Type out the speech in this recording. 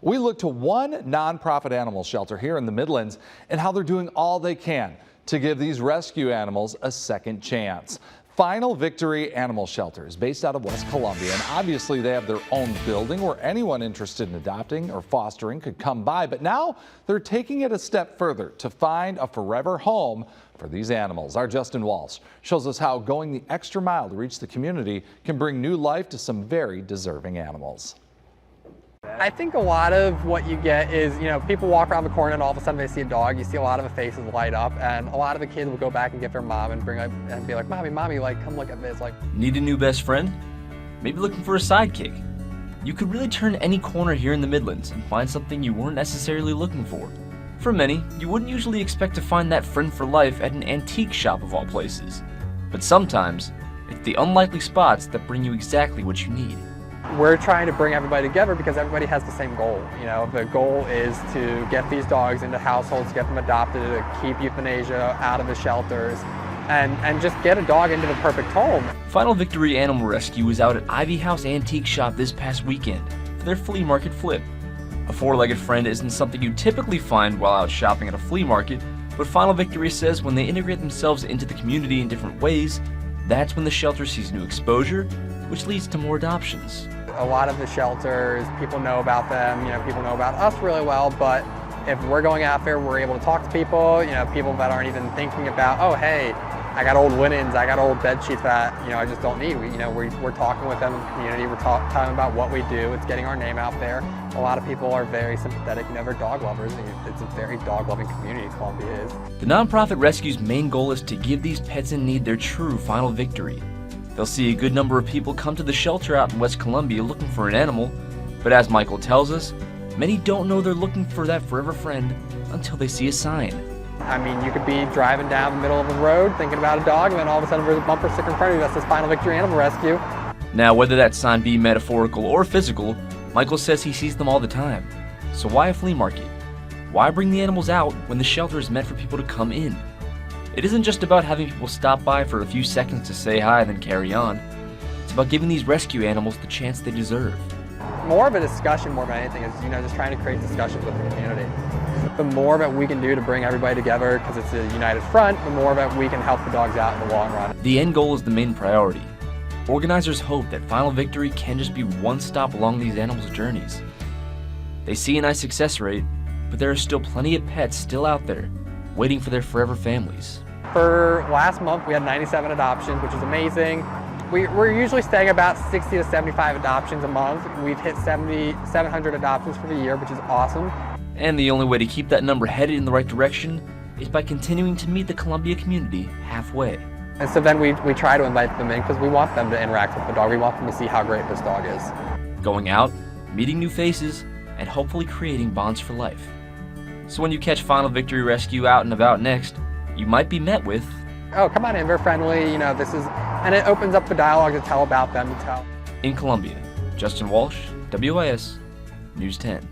We look to one nonprofit animal shelter here in the Midlands and how they're doing all they can to give these rescue animals a second chance. Final Victory Animal Shelter is based out of West Columbia, and obviously they have their own building where anyone interested in adopting or fostering could come by. But now they're taking it a step further to find a forever home for these animals. Our Justin Walsh shows us how going the extra mile to reach the community can bring new life to some very deserving animals. I think a lot of what you get is, people walk around the corner and all of a sudden they see a dog. You see a lot of the faces light up, and a lot of the kids will go back and get their mom and be like, Mommy, like, come look at this. Like, need a new best friend? Maybe looking for a sidekick? You could really turn any corner here in the Midlands and find something you weren't necessarily looking for. For many, you wouldn't usually expect to find that friend for life at an antique shop of all places. But sometimes, it's the unlikely spots that bring you exactly what you need. We're trying to bring everybody together because everybody has the same goal. The goal is to get these dogs into households, get them adopted, to keep euthanasia out of the shelters, and just get a dog into the perfect home. Final Victory Animal Rescue was out at Ivy House Antique Shop this past weekend for their flea market flip. A four-legged friend isn't something you typically find while out shopping at a flea market, but Final Victory says when they integrate themselves into the community in different ways, that's when the shelter sees new exposure, which leads to more adoptions. A lot of the shelters, people know about them, people know about us really well, but if we're going out there, we're able to talk to people, people that aren't even thinking about, oh, hey, I got old linens, I got old bed sheets that, I just don't need. We're talking with them in the community, we're talking about what we do, it's getting our name out there. A lot of people are very sympathetic, they're dog lovers, and it's a very dog-loving community, Columbia is. The nonprofit rescue's main goal is to give these pets in need their true final victory. They'll see a good number of people come to the shelter out in West Columbia looking for an animal, but as Michael tells us, many don't know they're looking for that forever friend until they see a sign. I mean, you could be driving down the middle of the road thinking about a dog, and then all of a sudden there's a bumper sticker in front of you that says Final Victory Animal Rescue. Now, whether that sign be metaphorical or physical, Michael says he sees them all the time. So why a flea market? Why bring the animals out when the shelter is meant for people to come in? It isn't just about having people stop by for a few seconds to say hi and then carry on. It's about giving these rescue animals the chance they deserve. More of a discussion more than anything is, just trying to create discussions with the community. The more that we can do to bring everybody together, because it's a united front, the more that we can help the dogs out in the long run. The end goal is the main priority. Organizers hope that Final Victory can just be one stop along these animals' journeys. They see a nice success rate, but there are still plenty of pets still out there, waiting for their forever families. For last month, we had 97 adoptions, which is amazing. We're usually staying about 60 to 75 adoptions a month. We've hit 700 adoptions for the year, which is awesome. And the only way to keep that number headed in the right direction is by continuing to meet the Columbia community halfway. And so then we try to invite them in because we want them to interact with the dog. We want them to see how great this dog is. Going out, meeting new faces, and hopefully creating bonds for life. So when you catch Final Victory Rescue out and about next, you might be met with, oh, come on in, they're friendly, and it opens up the dialogue to tell about them. In Columbia, Justin Walsh, WIS, News 10.